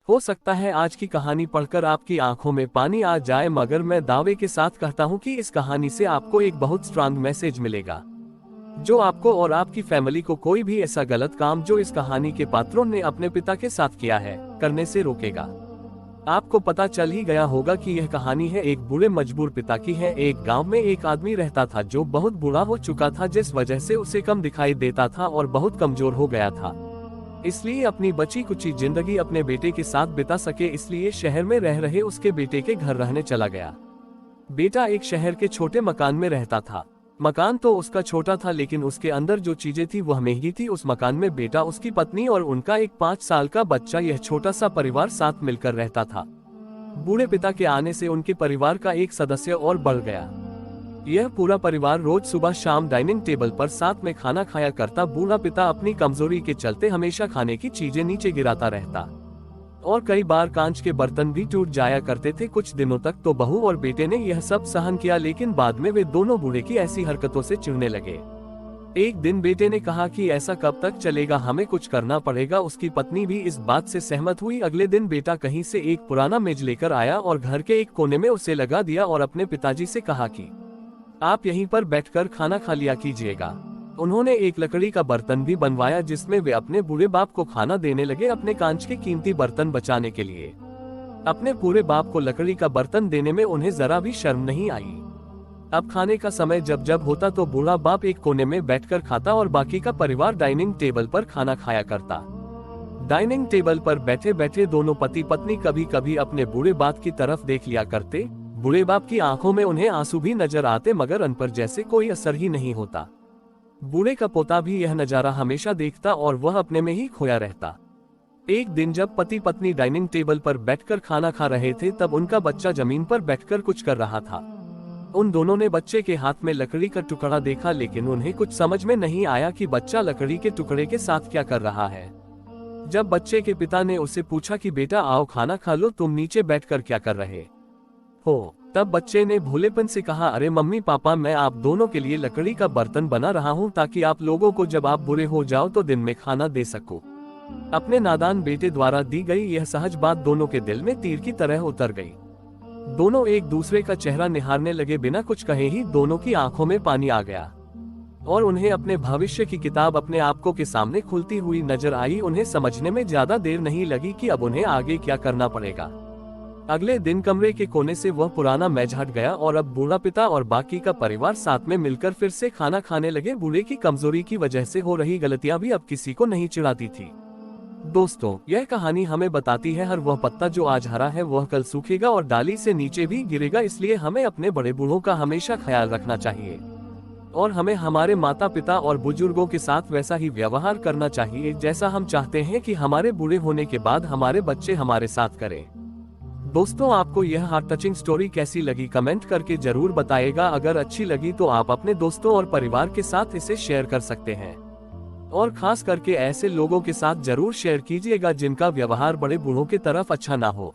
हो सकता है आज की कहानी पढ़कर आपकी आंखों में पानी आ जाए, मगर मैं दावे के साथ कहता हूं कि इस कहानी से आपको एक बहुत स्ट्रांग मैसेज मिलेगा जो आपको और आपकी फैमिली को कोई भी ऐसा गलत काम जो इस कहानी के पात्रों ने अपने पिता के साथ किया है करने से रोकेगा। आपको पता चल ही गया होगा कि यह कहानी है एक बूढ़े मजबूर पिता की है। एक गांव में एक आदमी रहता था जो बहुत बूढ़ा हो चुका था, जिस वजह से उसे कम दिखाई देता था और बहुत कमजोर हो गया था। इसलिए अपनी बची कुची जिंदगी अपने बेटे के साथ बिता सके, इसलिए शहर में रह रहे उसके बेटे के घर रहने चला गया। बेटा एक शहर के छोटे मकान में रहता था। मकान तो उसका छोटा था, लेकिन उसके अंदर जो चीजें थी वह महंगी थी। उस मकान में बेटा, उसकी पत्नी और उनका एक 5 साल का बच्चा, यह छोटा सा परिवार साथ मिलकर रहता था। बूढ़े पिता के आने से उनके परिवार का एक सदस्य और बढ़ गया। यह पूरा परिवार रोज सुबह शाम डाइनिंग टेबल पर साथ में खाना खाया करता। बूढ़ा पिता अपनी कमजोरी के चलते हमेशा खाने की चीजें नीचे गिराता रहता और कई बार कांच के बर्तन भी टूट जाया करते थे। कुछ दिनों तक तो बहू और बेटे ने यह सब सहन किया, लेकिन बाद में वे दोनों बूढ़े की ऐसी हरकतों से चिढ़ने लगे। एक दिन बेटे ने कहा कि ऐसा कब तक चलेगा, हमें कुछ करना पड़ेगा। उसकी पत्नी भी इस बात से सहमत हुई। अगले दिन बेटा कहीं से एक पुराना मेज लेकर आया और घर के एक कोने में उसे लगा दिया और अपने पिताजी से कहा कि आप यहीं पर बैठकर खाना खा लिया कीजिएगा। उन्होंने एक लकड़ी का बर्तन भी बनवाया जिसमें वे अपने बूढ़े बाप को खाना देने लगे, अपने कांच के कीमती बर्तन बचाने के लिए। अपने पूरे बाप को लकड़ी का बर्तन देने में उन्हें जरा भी शर्म नहीं आई। अब खाने का समय जब जब होता तो बूढ़ा बाप एक कोने में बैठकर खाता और बाकी का परिवार डाइनिंग टेबल पर खाना खाया करता। डाइनिंग टेबल पर बैठे बैठे दोनों पति पत्नी कभी कभी अपने बूढ़े बाप की तरफ देख लिया करते। बूढ़े बाप की आंखों में उन्हें आंसू भी नजर आते, मगर उन पर जैसे कोई असर ही नहीं होता। बूढ़े का पोता भी यह नजारा हमेशा देखता और वह अपने में ही खोया रहता। एक दिन जब पति पत्नी डाइनिंग टेबल पर बैठकर खाना खा रहे थे, तब उनका बच्चा जमीन पर बैठकर कुछ कर रहा था। उन दोनों ने बच्चे के हाथ में लकड़ी का टुकड़ा देखा, लेकिन उन्हें कुछ समझ में नहीं आया कि बच्चा लकड़ी के टुकड़े के साथ क्या कर रहा है। जब बच्चे के पिता ने उसे पूछा कि बेटा आओ खाना खा लो, तुम नीचे बैठकर क्या कर रहे हो, तब बच्चे ने भोलेपन से कहा, अरे मम्मी पापा, मैं आप दोनों के लिए लकड़ी का बर्तन बना रहा हूँ ताकि आप लोगों को जब आप बुरे हो जाओ तो दिन में खाना दे सको। अपने नादान बेटे द्वारा दी गई यह सहज बात दोनों के दिल में तीर की तरह उतर गई। दोनों एक दूसरे का चेहरा निहारने लगे। बिना कुछ कहे ही दोनों की आंखों में पानी आ गया और उन्हें अपने भविष्य की किताब अपने आंखों के सामने खुलती हुई नजर आई। उन्हें समझने में ज्यादा देर नहीं लगी कि अब उन्हें आगे क्या करना पड़ेगा। अगले दिन कमरे के कोने से वह पुराना मेज हट गया और अब बूढ़ा पिता और बाकी का परिवार साथ में मिलकर फिर से खाना खाने लगे। बूढ़े की कमजोरी की वजह से हो रही गलतियां भी अब किसी को नहीं चिढ़ाती थी। दोस्तों, यह कहानी हमें बताती है हर वह पत्ता जो आज हरा है वह कल सूखेगा और डाली से नीचे भी गिरेगा। इसलिए हमें अपने बड़े बूढ़ों का हमेशा ख्याल रखना चाहिए और हमें हमारे माता पिता और बुजुर्गों के साथ वैसा ही व्यवहार करना चाहिए जैसा हम चाहते हैं कि हमारे बूढ़े होने के बाद हमारे बच्चे हमारे साथ करें। दोस्तों, आपको यह हार्ट टचिंग स्टोरी कैसी लगी कमेंट करके जरूर बताइएगा। अगर अच्छी लगी तो आप अपने दोस्तों और परिवार के साथ इसे शेयर कर सकते हैं और खास करके ऐसे लोगों के साथ जरूर शेयर कीजिएगा जिनका व्यवहार बड़े बूढ़ों की तरफ अच्छा ना हो।